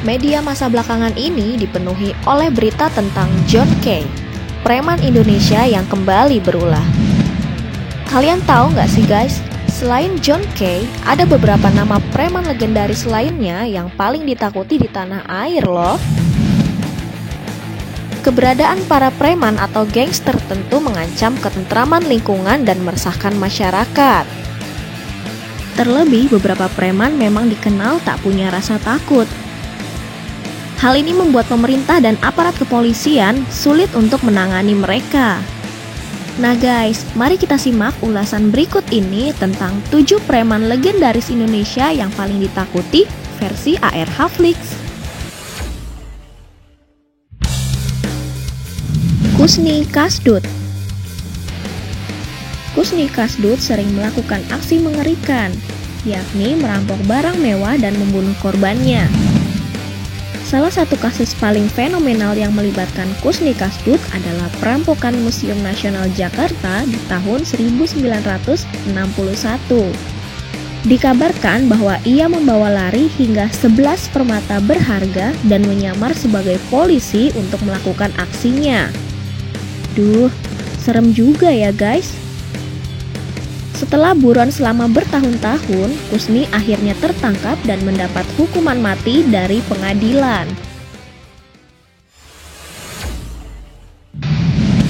Media masa belakangan ini dipenuhi oleh berita tentang John Kay, preman Indonesia yang kembali berulah. Kalian tahu nggak sih guys, selain John Kay, ada beberapa nama preman legendaris lainnya yang paling ditakuti di tanah air loh. Keberadaan para preman atau gangster tentu mengancam ketentraman lingkungan dan meresahkan masyarakat. Terlebih beberapa preman memang dikenal tak punya rasa takut. Hal ini membuat pemerintah dan aparat kepolisian sulit untuk menangani mereka. Nah guys, mari kita simak ulasan berikut ini tentang 7 preman legendaris Indonesia yang paling ditakuti versi ARH Flix. Kusni Kasdut. Kusni Kasdut sering melakukan aksi mengerikan, yakni merampok barang mewah dan membunuh korbannya. Salah satu kasus paling fenomenal yang melibatkan Kusni Kasdut adalah perampokan Museum Nasional Jakarta di tahun 1961. Dikabarkan bahwa ia membawa lari hingga 11 permata berharga dan menyamar sebagai polisi untuk melakukan aksinya. Duh, serem juga ya guys. Setelah buron selama bertahun-tahun, Kusni akhirnya tertangkap dan mendapat hukuman mati dari pengadilan.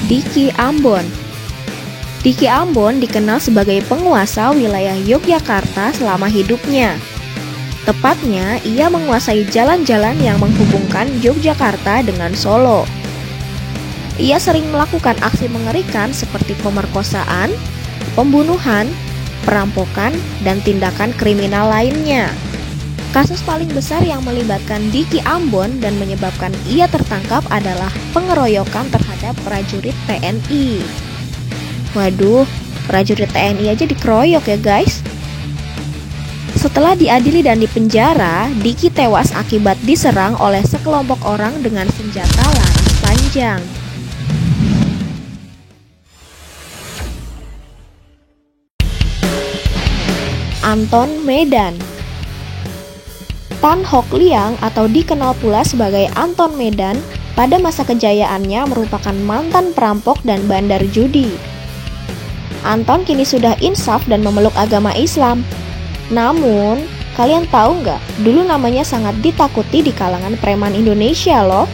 Diki Ambon. Diki Ambon dikenal sebagai penguasa wilayah Yogyakarta selama hidupnya. Tepatnya, ia menguasai jalan-jalan yang menghubungkan Yogyakarta dengan Solo. Ia sering melakukan aksi mengerikan seperti pemerkosaan, pembunuhan, perampokan, dan tindakan kriminal lainnya. Kasus paling besar yang melibatkan Diki Ambon dan menyebabkan ia tertangkap adalah pengeroyokan terhadap prajurit TNI. Waduh, prajurit TNI aja dikeroyok ya guys. Setelah diadili dan dipenjara, Diki tewas akibat diserang oleh sekelompok orang dengan senjata laras panjang. Anton Medan. Tan Hock Liang atau dikenal pula sebagai Anton Medan pada masa kejayaannya merupakan mantan perampok dan bandar judi. Anton kini sudah insaf dan memeluk agama Islam. Namun, kalian tahu nggak, dulu namanya sangat ditakuti di kalangan preman Indonesia loh.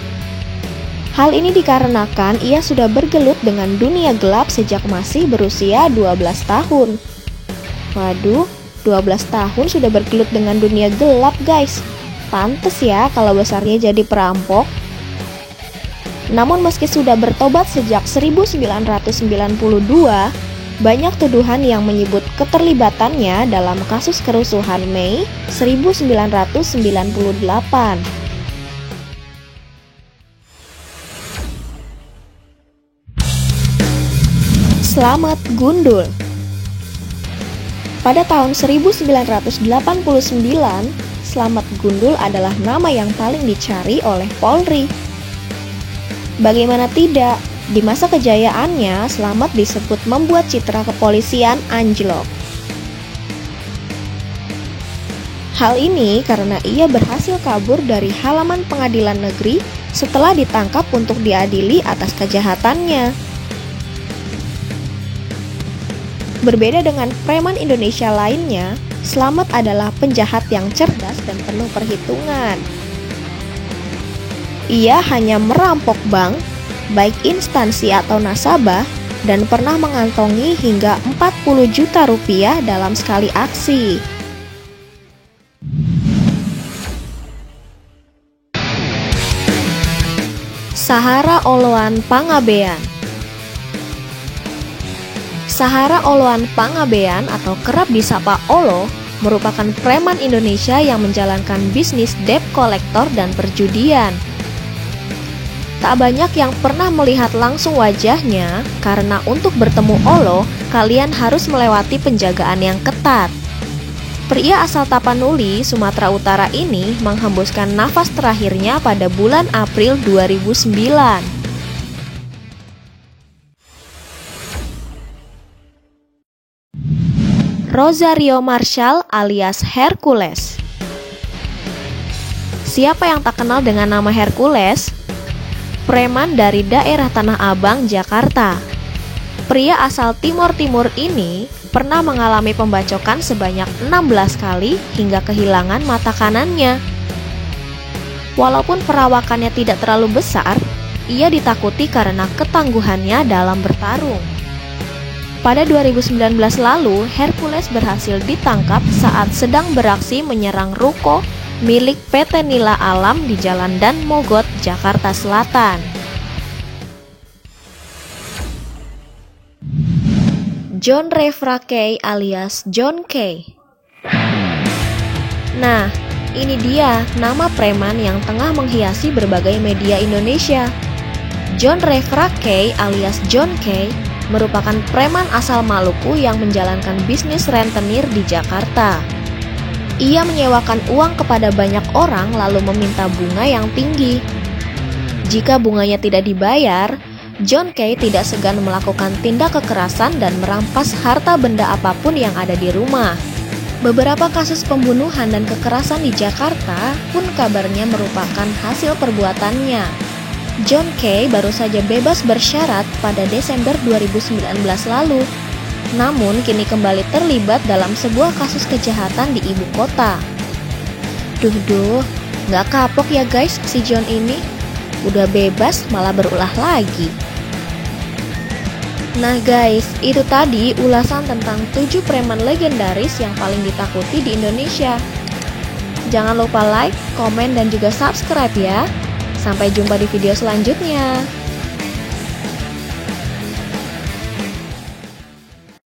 Hal ini dikarenakan ia sudah bergelut dengan dunia gelap sejak masih berusia 12 tahun. Waduh, 12 tahun sudah bergelut dengan dunia gelap guys. Pantes ya kalau besarnya jadi perampok. Namun meski sudah bertobat sejak 1992, banyak tuduhan yang menyebut keterlibatannya dalam kasus kerusuhan Mei 1998. Slamet Gundul. Pada tahun 1989, Slamet Gundul adalah nama yang paling dicari oleh Polri. Bagaimana tidak, di masa kejayaannya, Slamet disebut membuat citra kepolisian anjlok. Hal ini karena ia berhasil kabur dari halaman pengadilan negeri setelah ditangkap untuk diadili atas kejahatannya. Berbeda dengan preman Indonesia lainnya, Slamet adalah penjahat yang cerdas dan penuh perhitungan. Ia hanya merampok bank, baik instansi atau nasabah, dan pernah mengantongi hingga 40 juta rupiah dalam sekali aksi. Sahara Oloan Pangabean. Sahara Oloan Pangabean atau kerap disapa Olo merupakan preman Indonesia yang menjalankan bisnis debt collector dan perjudian. Tak banyak yang pernah melihat langsung wajahnya karena untuk bertemu Olo, kalian harus melewati penjagaan yang ketat. Pria asal Tapanuli, Sumatera Utara ini menghembuskan nafas terakhirnya pada bulan April 2009. Rosario Marshall alias Hercules. Siapa yang tak kenal dengan nama Hercules? Preman dari daerah Tanah Abang, Jakarta. Pria asal Timur-Timur ini pernah mengalami pembacokan sebanyak 16 kali hingga kehilangan mata kanannya. Walaupun perawakannya tidak terlalu besar, ia ditakuti karena ketangguhannya dalam bertarung. Pada 2019 lalu, Hercules berhasil ditangkap saat sedang beraksi menyerang ruko milik PT Nila Alam di Jalan Dan Mogot, Jakarta Selatan. John Refra Kay alias John Kay. Nah, ini dia nama preman yang tengah menghiasi berbagai media Indonesia. John Refra Kay alias John Kay merupakan preman asal Maluku yang menjalankan bisnis rentenir di Jakarta. Ia menyewakan uang kepada banyak orang lalu meminta bunga yang tinggi. Jika bunganya tidak dibayar, John Kay tidak segan melakukan tindak kekerasan dan merampas harta benda apapun yang ada di rumah. Beberapa kasus pembunuhan dan kekerasan di Jakarta pun kabarnya merupakan hasil perbuatannya. John Kay baru saja bebas bersyarat pada Desember 2019 lalu. Namun kini kembali terlibat dalam sebuah kasus kejahatan di ibu kota. Duh, gak kapok ya guys si John ini. Udah bebas malah berulah lagi. Nah guys, itu tadi ulasan tentang 7 preman legendaris yang paling ditakuti di Indonesia. Jangan lupa like, komen, dan juga subscribe ya. Sampai jumpa di video selanjutnya.